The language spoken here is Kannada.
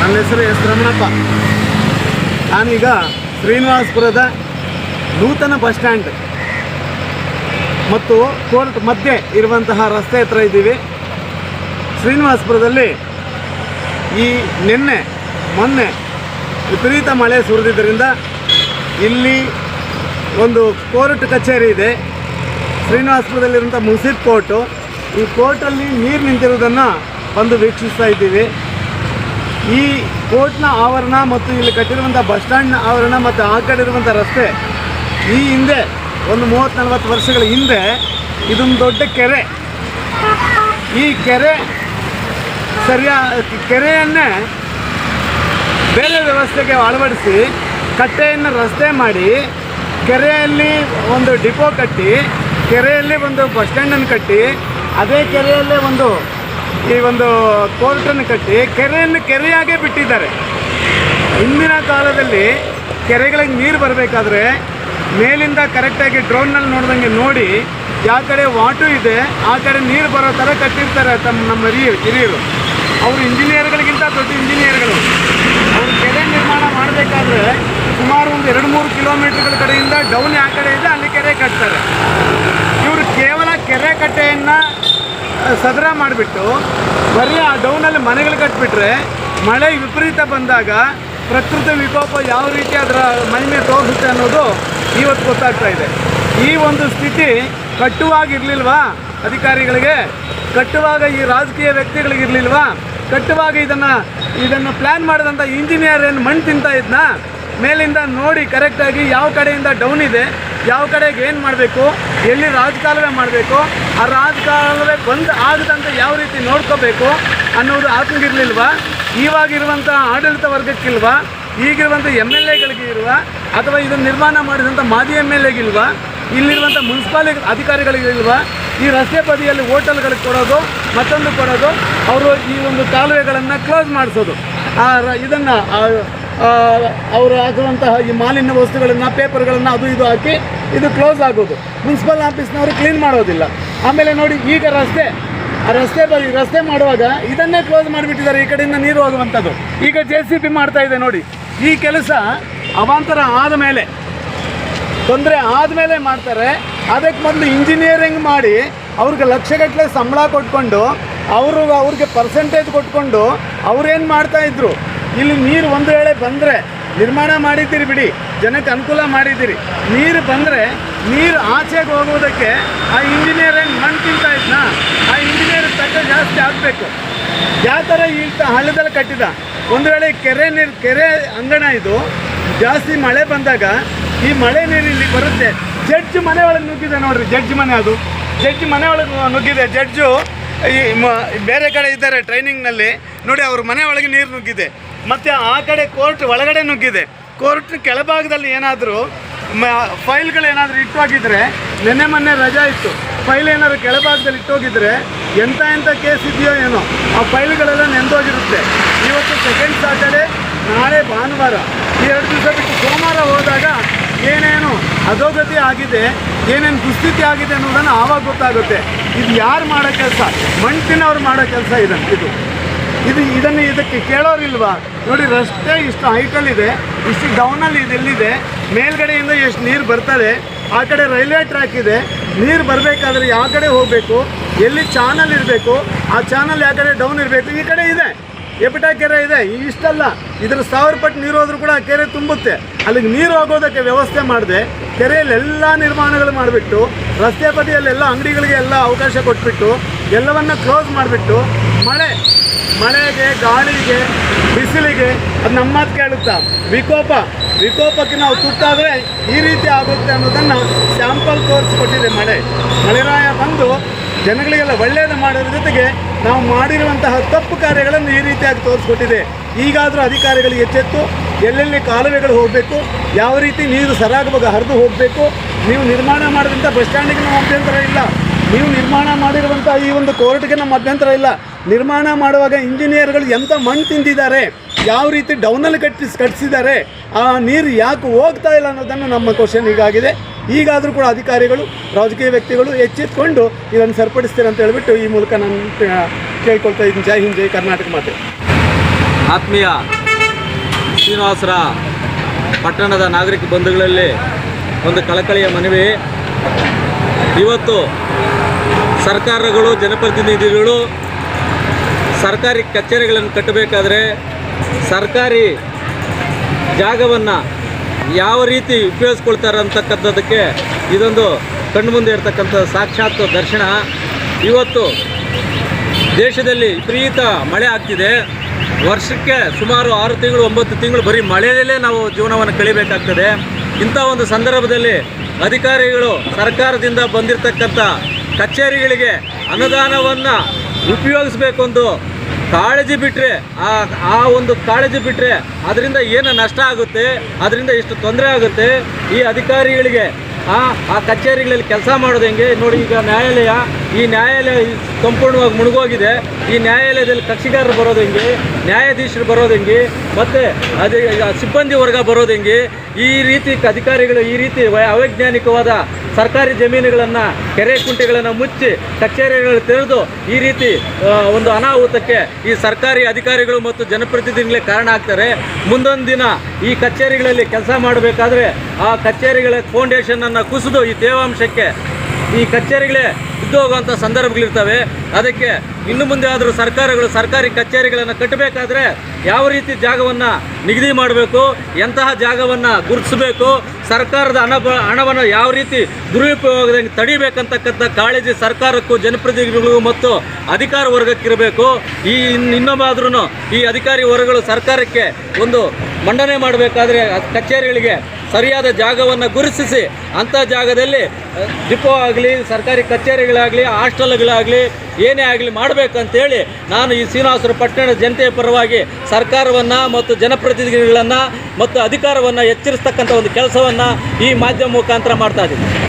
ನನ್ನ ಹೆಸರು ಎಸ್ ರಮಣಪ್ಪ. ನಾನೀಗ ಶ್ರೀನಿವಾಸಪುರದ ನೂತನ ಬಸ್ ಸ್ಟ್ಯಾಂಡ್ ಮತ್ತು ಕೋರ್ಟ್ ಮಧ್ಯೆ ಇರುವಂತಹ ರಸ್ತೆ ಹತ್ರ ಇದ್ದೀವಿ. ಶ್ರೀನಿವಾಸಪುರದಲ್ಲಿ ಈ ಮೊನ್ನೆ ವಿಪರೀತ ಮಳೆ ಸುರಿದಿದ್ದರಿಂದ ಇಲ್ಲಿ ಒಂದು ಕೋರ್ಟ್ ಕಚೇರಿ ಇದೆ. ಶ್ರೀನಿವಾಸಪುರದಲ್ಲಿರುವಂಥ ಮುನ್ಸಿಪ್ ಕೋರ್ಟು. ಈ ಕೋರ್ಟಲ್ಲಿ ನೀರು ನಿಂತಿರುವುದನ್ನು ಬಂದು ವೀಕ್ಷಿಸ್ತಾ ಇದ್ದೀವಿ. ಈ ಕೋರ್ಟ್ನ ಆವರಣ ಮತ್ತು ಇಲ್ಲಿ ಕಟ್ಟಿರುವಂಥ ಬಸ್ ಸ್ಟ್ಯಾಂಡ್ನ ಆವರಣ ಮತ್ತು ಆ ಕಡೆ ಇರುವಂಥ ರಸ್ತೆ, ಈ ಹಿಂದೆ ಒಂದು 30-40 ವರ್ಷಗಳ ಹಿಂದೆ ಇದೊಂದು ದೊಡ್ಡ ಕೆರೆ. ಈ ಕೆರೆಯನ್ನೇ ಬೇರೆ ವ್ಯವಸ್ಥೆಗೆ ಅಳವಡಿಸಿ ಕಟ್ಟೆಯನ್ನು ರಸ್ತೆ ಮಾಡಿ ಕೆರೆಯಲ್ಲಿ ಒಂದು ಡಿಪೋ ಕಟ್ಟಿ, ಕೆರೆಯಲ್ಲಿ ಒಂದು ಬಸ್ ಸ್ಟ್ಯಾಂಡನ್ನು ಕಟ್ಟಿ, ಅದೇ ಕೆರೆಯಲ್ಲೇ ಒಂದು ಕೋರ್ಟನ್ನು ಕಟ್ಟಿ ಕೆರೆಯನ್ನು ಕೆರೆಯಾಗೇ ಬಿಟ್ಟಿದ್ದಾರೆ. ಹಿಂದಿನ ಕಾಲದಲ್ಲಿ ಕೆರೆಗಳಿಗೆ ನೀರು ಬರಬೇಕಾದ್ರೆ ಮೇಲಿಂದ ಕರೆಕ್ಟಾಗಿ ಡ್ರೋನ್ನಲ್ಲಿ ನೋಡ್ದಂಗೆ ನೋಡಿ ಯಾವ ಕಡೆ ವಾಟು ಇದೆ ಆ ಕಡೆ ನೀರು ಬರೋ ಥರ ಕಟ್ಟಿರ್ತಾರೆ ನಮ್ಮ ಹಿರಿಯರು. ಅವರು ಇಂಜಿನಿಯರ್ಗಳಿಗಿಂತ ದೊಡ್ಡ ಇಂಜಿನಿಯರ್ಗಳು. ಅವರು ಕೆರೆ ನಿರ್ಮಾಣ ಮಾಡಬೇಕಾದ್ರೆ ಸುಮಾರು ಒಂದು 2-3 ಕಿಲೋಮೀಟರ್ಗಳ ಕಡೆಯಿಂದ ಡೌನ್ ಯಾವ ಕಡೆ ಇದೆ ಅಲ್ಲಿ ಕೆರೆ ಕಟ್ತಾರೆ. ಇವರು ಕೇವಲ ಕೆರೆ ಕಟ್ಟೆಯನ್ನು ಸದರ ಮಾಡಿಬಿಟ್ಟು ಬರೀ ಆ ಡೌನಲ್ಲಿ ಮನೆಗಳು ಕಟ್ಟಿಬಿಟ್ರೆ ಮಳೆ ವಿಪರೀತ ಬಂದಾಗ ಪ್ರಕೃತಿ ವಿಕೋಪ ಯಾವ ರೀತಿ ಅದರ ಮಹಿಮೆ ತೋರಿಸುತ್ತೆ ಅನ್ನೋದು ಇವತ್ತು ಗೊತ್ತಾಗ್ತಾ ಇದೆ. ಈ ಒಂದು ಸ್ಥಿತಿ ಕಟ್ಟುವಾಗಿರಲಿಲ್ವಾ ಅಧಿಕಾರಿಗಳಿಗೆ? ಕಟ್ಟುವಾಗ ಈ ರಾಜಕೀಯ ವ್ಯಕ್ತಿಗಳಿಗಿರಲಿಲ್ವಾ? ಕಟ್ಟುವಾಗ ಇದನ್ನು ಪ್ಲ್ಯಾನ್ ಮಾಡಿದಂಥ ಇಂಜಿನಿಯರ್ ಏನು ಮಣ್ಣು ತಿಂತಾ ಇದ್ನಾ? ಮೇಲಿಂದ ನೋಡಿ ಕರೆಕ್ಟಾಗಿ ಯಾವ ಕಡೆಯಿಂದ ಡೌನ್ ಇದೆ, ಯಾವ ಕಡೆಗೆ ಏನು ಮಾಡಬೇಕು, ಎಲ್ಲಿ ರಾಜಕಾಲುವೆ ಮಾಡಬೇಕು, ಆ ರಾಜಕಾಲುವೆ ಬಂದು ಆಗದಂತೆ ಯಾವ ರೀತಿ ನೋಡ್ಕೋಬೇಕು ಅನ್ನೋದು ಆತಂಗಿರಲಿಲ್ವಾ? ಇವಾಗಿರುವಂಥ ಆಡಳಿತ ವರ್ಗಕ್ಕಿಲ್ವಾ? ಈಗಿರುವಂಥ MLAಗಳಿಗೆ ಇಲ್ವಾ? ಅಥವಾ ಇದನ್ನು ನಿರ್ಮಾಣ ಮಾಡಿದಂಥ ಮಾಜಿ MLAಗಿಲ್ವಾ? ಇಲ್ಲಿರುವಂಥ ಮುನ್ಸಿಪಾಲಿಟಿ ಅಧಿಕಾರಿಗಳಿಗಿಲ್ವಾ? ಈ ರಸ್ತೆ ಬದಿಯಲ್ಲಿ ಹೋಟೆಲ್ಗಳಿಗೆ ಕೊಡೋದು, ಮತ್ತೊಂದು ಕೊಡೋದು, ಅವರು ಈ ಒಂದು ಕಾಲುವೆಗಳನ್ನು ಕ್ಲೋಸ್ ಮಾಡಿಸೋದು, ಇದನ್ನು ಅವರು ಹಾಕುವಂತಹ ಈ ಮಾಲಿನ್ಯ ವಸ್ತುಗಳನ್ನು, ಪೇಪರ್ಗಳನ್ನು ಅದು ಇದು ಹಾಕಿ ಇದು ಕ್ಲೋಸ್ ಆಗೋದು. ಮುನ್ಸಿಪಲ್ ಆಫೀಸ್ನವರು ಕ್ಲೀನ್ ಮಾಡೋದಿಲ್ಲ. ಆಮೇಲೆ ನೋಡಿ ಈಗ ರಸ್ತೆ ಮಾಡುವಾಗ ಇದನ್ನೇ ಕ್ಲೋಸ್ ಮಾಡಿಬಿಟ್ಟಿದ್ದಾರೆ, ಈ ಕಡೆಯಿಂದ ನೀರು ಹೋಗುವಂಥದ್ದು. ಈಗ JCB ಮಾಡ್ತಾ ಇದೆ ನೋಡಿ. ಈ ಕೆಲಸ ಅವಾಂತರ ಆದಮೇಲೆ, ತೊಂದರೆ ಆದಮೇಲೆ ಮಾಡ್ತಾರೆ. ಅದಕ್ಕೆ ಮೊದಲು ಇಂಜಿನಿಯರಿಂಗ್ ಮಾಡಿ ಅವ್ರಿಗೆ ಲಕ್ಷಗಟ್ಟಲೆ ಸಂಬಳ ಕೊಟ್ಕೊಂಡು ಅವ್ರಿಗೆ ಪರ್ಸೆಂಟೇಜ್ ಕೊಟ್ಕೊಂಡು ಅವ್ರೇನು ಮಾಡ್ತಾಯಿದ್ರು, ಇಲ್ಲಿ ನೀರು ಒಂದು ವೇಳೆ ಬಂದರೆ ನಿರ್ಮಾಣ ಮಾಡಿದ್ದೀರಿ ಬಿಡಿ, ಜನಕ್ಕೆ ಅನುಕೂಲ ಮಾಡಿದ್ದೀರಿ, ನೀರು ಬಂದರೆ ನೀರು ಆಚೆಗೆ ಹೋಗೋದಕ್ಕೆ ಆ ಇಂಜಿನಿಯರ್ ಏನು ಮಣ್ಣು ತಿಂತಾ ಇದ್ನಾ? ಆ ಇಂಜಿನಿಯರ್ ತಕ್ಕ ಜಾಸ್ತಿ ಆಗಬೇಕು. ಯಾವ ಥರ ಈ ಹಳ್ಳದಲ್ಲಿ ಕಟ್ಟಿದ, ಒಂದು ವೇಳೆ ಕೆರೆ ಅಂಗಣ ಇದು ಜಾಸ್ತಿ ಮಳೆ ಬಂದಾಗ ಈ ಮಳೆ ನೀರು ಇಲ್ಲಿ ಬರುತ್ತೆ. ಜಡ್ಜ್ ಮನೆ ಒಳಗೆ ನುಗ್ಗಿದೆ ನೋಡ್ರಿ, ಜಡ್ಜ್ ಮನೆ ಒಳಗೆ ನುಗ್ಗಿದೆ. ಜಡ್ಜು ಬೇರೆ ಕಡೆ ಇದ್ದಾರೆ ಟ್ರೈನಿಂಗ್ನಲ್ಲಿ ನೋಡಿ, ಅವ್ರ ಮನೆ ಒಳಗೆ ನೀರು ನುಗ್ಗಿದೆ. ಮತ್ತು ಆ ಕಡೆ ಕೋರ್ಟ್ ಒಳಗಡೆ ನುಗ್ಗಿದೆ. ಕೋರ್ಟ್ ಕೆಳಭಾಗದಲ್ಲಿ ಏನಾದರೂ ಫೈಲ್ಗಳೇನಾದರೂ ಇಟ್ಟೋಗಿದ್ರೆ, ಮೊನ್ನೆ ರಜಾ ಇತ್ತು, ಫೈಲ್ ಏನಾದರೂ ಕೆಳಭಾಗದಲ್ಲಿ ಇಟ್ಟೋಗಿದ್ರೆ ಎಂಥ ಕೇಸ್ ಇದೆಯೋ ಏನೋ ಆ ಫೈಲ್ಗಳೆಲ್ಲ ನೆಂದೋಗಿರುತ್ತೆ. ಇವತ್ತು ಸೆಕೆಂಡ್ ಸಾಟರ್ಡೆ, ನಾಳೆ ಭಾನುವಾರ, ಈ 2 ದಿವಸ ಬಿಟ್ಟು ಸೋಮವಾರ ಹೋದಾಗ ಏನೇನು ಅಧೋಗತಿ ಆಗಿದೆ, ಏನೇನು ದುಸ್ಥಿತಿ ಆಗಿದೆ ಅನ್ನೋದನ್ನು ಆವಾಗ ಗೊತ್ತಾಗುತ್ತೆ. ಇದು ಯಾರು ಮಾಡೋ ಕೆಲಸ? ಮಣ್ಣಿನವ್ರು ಮಾಡೋ ಕೆಲಸ ಇದಕ್ಕೆ ಕೇಳೋರಿಲ್ವಾ? ನೋಡಿ, ರಸ್ತೆ ಇಷ್ಟು ಹೈಟಲ್ಲಿದೆ, ಇಷ್ಟು ಡೌನಲ್ಲಿ ಇದೆಲ್ಲಿದೆ, ಮೇಲ್ಗಡೆಯಿಂದ ಎಷ್ಟು ನೀರು ಬರ್ತದೆ, ಆ ಕಡೆ ರೈಲ್ವೆ ಟ್ರ್ಯಾಕ್ ಇದೆ, ನೀರು ಬರಬೇಕಾದ್ರೆ ಯಾವ ಕಡೆ ಹೋಗಬೇಕು, ಎಲ್ಲಿ ಚಾನಲ್ ಇರಬೇಕು, ಆ ಚಾನಲ್ ಯಾವ ಕಡೆ ಡೌನ್ ಇರಬೇಕು, ಈ ಕಡೆ ಇದೆ ಎಪಿಟ ಕೆರೆ ಇದೆ. ಇಷ್ಟಲ್ಲ, ಇದರ 1000 ಪಟ್ಟು ನೀರು ಹೋದರೂ ಕೂಡ ಆ ಕೆರೆ ತುಂಬುತ್ತೆ. ಅಲ್ಲಿಗೆ ನೀರು ಹೋಗೋದಕ್ಕೆ ವ್ಯವಸ್ಥೆ ಮಾಡಿದೆ, ಕೆರೆಯಲ್ಲಿ ಎಲ್ಲ ನಿರ್ಮಾಣಗಳು ಮಾಡಿಬಿಟ್ಟು, ರಸ್ತೆ ಬದಿಯಲ್ಲೆಲ್ಲ ಅಂಗಡಿಗಳಿಗೆ ಎಲ್ಲ ಅವಕಾಶ ಕೊಟ್ಬಿಟ್ಟು, ಎಲ್ಲವನ್ನು ಕ್ಲೋಸ್ ಮಾಡಿಬಿಟ್ಟು, ಮಳೆಗೆ, ಗಾಳಿಗೆ, ಬಿಸಿಲಿಗೆ ಅದು ನಮ್ಮ ಮಾತು ಕೇಳುತ್ತಾ? ವಿಕೋಪಕ್ಕೆ ನಾವು ತುತ್ತಾದರೆ ಈ ರೀತಿ ಆಗುತ್ತೆ ಅನ್ನೋದನ್ನು ಸ್ಯಾಂಪಲ್ ತೋರಿಸ್ಕೊಟ್ಟಿದೆ ಮಳೆರಾಯ ಬಂದು ಜನಗಳಿಗೆಲ್ಲ ಒಳ್ಳೆಯದು ಮಾಡೋದ್ರ ಜೊತೆಗೆ ನಾವು ಮಾಡಿರುವಂತಹ ತಪ್ಪು ಕಾರ್ಯಗಳನ್ನು ಈ ರೀತಿಯಾಗಿ ತೋರಿಸ್ಕೊಟ್ಟಿದೆ. ಈಗಾದರೂ ಅಧಿಕಾರಿಗಳಿಗೆ ಎಚ್ಚೆತ್ತು ಎಲ್ಲೆಲ್ಲಿ ಕಾಲುವೆಗಳು ಹೋಗಬೇಕು, ಯಾವ ರೀತಿ ನೀರು ಸರಾಗವಾಗಿ ಹರಿದು ಹೋಗಬೇಕು. ನೀವು ನಿರ್ಮಾಣ ಮಾಡಿದಂಥ ಬಸ್ ಸ್ಟ್ಯಾಂಡಿಗೆ ನಮ್ಮ ಅಭ್ಯಂತರ ಇಲ್ಲ, ನೀವು ನಿರ್ಮಾಣ ಮಾಡಿರುವಂಥ ಈ ಒಂದು ಕೋರ್ಟ್ಗೆ ನಮ್ಮ ಅಭ್ಯಂತರ ಇಲ್ಲ. ನಿರ್ಮಾಣ ಮಾಡುವಾಗ ಇಂಜಿನಿಯರ್ಗಳು ಎಂಥ ಮಣ್ಣು ತಿಂದಿದ್ದಾರೆ, ಯಾವ ರೀತಿ ಡೌನಲ್ಲಿ ಕಟ್ಟಿಸಿದ್ದಾರೆ, ಆ ನೀರು ಯಾಕೆ ಹೋಗ್ತಾ ಇಲ್ಲ ಅನ್ನೋದನ್ನು ನಮ್ಮ ಕ್ವಶನ್ ಹೀಗಾಗಿದೆ. ಈಗಾದರೂ ಕೂಡ ಅಧಿಕಾರಿಗಳು, ರಾಜಕೀಯ ವ್ಯಕ್ತಿಗಳು ಎಚ್ಚೆತ್ತುಕೊಂಡು ಇದನ್ನು ಸರಿಪಡಿಸ್ತೀರ ಅಂತ ಹೇಳಿಬಿಟ್ಟು ಈ ಮೂಲಕ ನಾನು ಕೇಳ್ಕೊಳ್ತಾ ಇದ್ದೀನಿ. ಜೈ ಹಿಂದ್, ಜೈ ಕರ್ನಾಟಕ ಮಾತೆ. ಆತ್ಮೀಯ ಶ್ರೀನಿವಾಸರ ಪಟ್ಟಣದ ನಾಗರಿಕ ಬಂಧುಗಳಲ್ಲಿ ಒಂದು ಕಳಕಳಿಯ ಮನವಿ. ಇವತ್ತು ಸರ್ಕಾರಗಳು, ಜನಪ್ರತಿನಿಧಿಗಳು ಸರ್ಕಾರಿ ಕಚೇರಿಗಳನ್ನು ಕಟ್ಟಬೇಕಾದ್ರೆ ಸರ್ಕಾರಿ ಜಾಗವನ್ನು ಯಾವ ರೀತಿ ಉಪಯೋಗಿಸ್ಕೊಳ್ತಾರೆ ಅಂತಕ್ಕಂಥದ್ದಕ್ಕೆ ಇದೊಂದು ಕಣ್ಮುಂದೆ ಇರತಕ್ಕಂಥ ಸಾಕ್ಷಾತ್ ದರ್ಶನ. ಇವತ್ತು ದೇಶದಲ್ಲಿ ವಿಪರೀತ ಮಳೆ ಆಗ್ತಿದೆ. ವರ್ಷಕ್ಕೆ ಸುಮಾರು 6 ತಿಂಗಳು 9 ತಿಂಗಳು ಬರೀ ಮಳೆಯಲ್ಲೇ ನಾವು ಜೀವನವನ್ನು ಕಳಿಬೇಕಾಗ್ತದೆ. ಇಂಥ ಒಂದು ಸಂದರ್ಭದಲ್ಲಿ ಅಧಿಕಾರಿಗಳು ಸರ್ಕಾರದಿಂದ ಬಂದಿರತಕ್ಕಂಥ ಕಚೇರಿಗಳಿಗೆ ಅನುದಾನವನ್ನು ಉಪಯೋಗಿಸ್ಬೇಕು ಒಂದು ಕಾಳಜಿ ಬಿಟ್ಟರೆ ಆ ಒಂದು ಕಾಳಜಿ ಬಿಟ್ಟರೆ ಅದರಿಂದ ಏನು ನಷ್ಟ ಆಗುತ್ತೆ, ಅದರಿಂದ ಎಷ್ಟು ತೊಂದರೆ ಆಗುತ್ತೆ ಈ ಅಧಿಕಾರಿಗಳಿಗೆ. ಆ ಕಚೇರಿಗಳಲ್ಲಿ ಕೆಲಸ ಮಾಡೋದು ಹೆಂಗೆ ನೋಡಿ. ಈಗ ನ್ಯಾಯಾಲಯ, ಈ ನ್ಯಾಯಾಲಯ ಸಂಪೂರ್ಣವಾಗಿ ಮುಳುಗೋಗಿದೆ. ಈ ನ್ಯಾಯಾಲಯದಲ್ಲಿ ಕಕ್ಷಿಗಾರರು ಬರೋದು ಹೆಂಗೆ, ನ್ಯಾಯಾಧೀಶರು ಬರೋದು ಹೆಂಗೆ, ಮತ್ತು ಅದೇ ಸಿಬ್ಬಂದಿ ವರ್ಗ ಬರೋದು ಹೆಂಗೆ. ಈ ರೀತಿ ಅಧಿಕಾರಿಗಳು ಈ ರೀತಿ ಅವೈಜ್ಞಾನಿಕವಾದ ಸರ್ಕಾರಿ ಜಮೀನುಗಳನ್ನು, ಕೆರೆ ಕುಂಟೆಗಳನ್ನು ಮುಚ್ಚಿ ಕಚೇರಿಗಳು ತೆರೆದು ಈ ರೀತಿ ಒಂದು ಅನಾಹುತಕ್ಕೆ ಈ ಸರ್ಕಾರಿ ಅಧಿಕಾರಿಗಳು ಮತ್ತು ಜನಪ್ರತಿನಿಧಿಗಳೇ ಕಾರಣ ಆಗ್ತಾರೆ. ಮುಂದೊಂದು ದಿನ ಈ ಕಚೇರಿಗಳಲ್ಲಿ ಕೆಲಸ ಮಾಡಬೇಕಾದ್ರೆ ಆ ಕಚೇರಿಗಳ ಫೌಂಡೇಶನನ್ನು ಕುಸಿದು ಈ ತೇವಾಂಶಕ್ಕೆ ಈ ಕಚೇರಿಗಳೇ ಬಿದ್ದೋಗುವಂಥ ಸಂದರ್ಭಗಳಿರ್ತವೆ. ಅದಕ್ಕೆ ಇನ್ನು ಮುಂದೆ ಆದರೂ ಸರ್ಕಾರಗಳು ಸರ್ಕಾರಿ ಕಚೇರಿಗಳನ್ನು ಕಟ್ಟಬೇಕಾದ್ರೆ ಯಾವ ರೀತಿ ಜಾಗವನ್ನು ನಿಗದಿ ಮಾಡಬೇಕು, ಎಂತಹ ಜಾಗವನ್ನು ಗುರುತಿಸಬೇಕು, ಸರ್ಕಾರದ ಹಣವನ್ನು ಯಾವ ರೀತಿ ದುರುಪಯೋಗದಂಗೆ ತಡಿಬೇಕಂತಕ್ಕಂಥ ಕಾಳಜಿ ಸರ್ಕಾರಕ್ಕೂ, ಜನಪ್ರತಿನಿಧಿಗಳಿಗೂ ಮತ್ತು ಅಧಿಕಾರ ವರ್ಗಕ್ಕಿರಬೇಕು. ಈ ಇನ್ನೊಬ್ಬಾದ್ರೂ ಈ ಅಧಿಕಾರಿ ವರ್ಗಗಳು ಸರ್ಕಾರಕ್ಕೆ ಒಂದು ಮಂಡನೆ ಮಾಡಬೇಕಾದ್ರೆ ಕಚೇರಿಗಳಿಗೆ ಸರಿಯಾದ ಜಾಗವನ್ನು ಗುರುತಿಸಿ ಅಂಥ ಜಾಗದಲ್ಲಿ ಡಿಪೋ ಆಗಲಿ, ಸರ್ಕಾರಿ ಕಚೇರಿಗಳಾಗಲಿ, ಹಾಸ್ಟೆಲ್ಗಳಾಗಲಿ, ಏನೇ ಆಗಲಿ ಮಾಡಬೇಕಂತೇಳಿ ನಾನು ಈ ಶ್ರೀನಿವಾಸರ ಪಟ್ಟಣದ ಜನತೆಯ ಪರವಾಗಿ ಸರ್ಕಾರವನ್ನು ಮತ್ತು ಜನಪ್ರತಿನಿಧಿಗಳನ್ನು ಮತ್ತು ಅಧಿಕಾರವನ್ನು ಎಚ್ಚರಿಸ್ತಕ್ಕಂಥ ಒಂದು ಕೆಲಸವನ್ನು ಈ ಮಾಧ್ಯಮ ಮುಖಾಂತರ ಮಾಡ್ತಾ ಇದ್ದೀನಿ.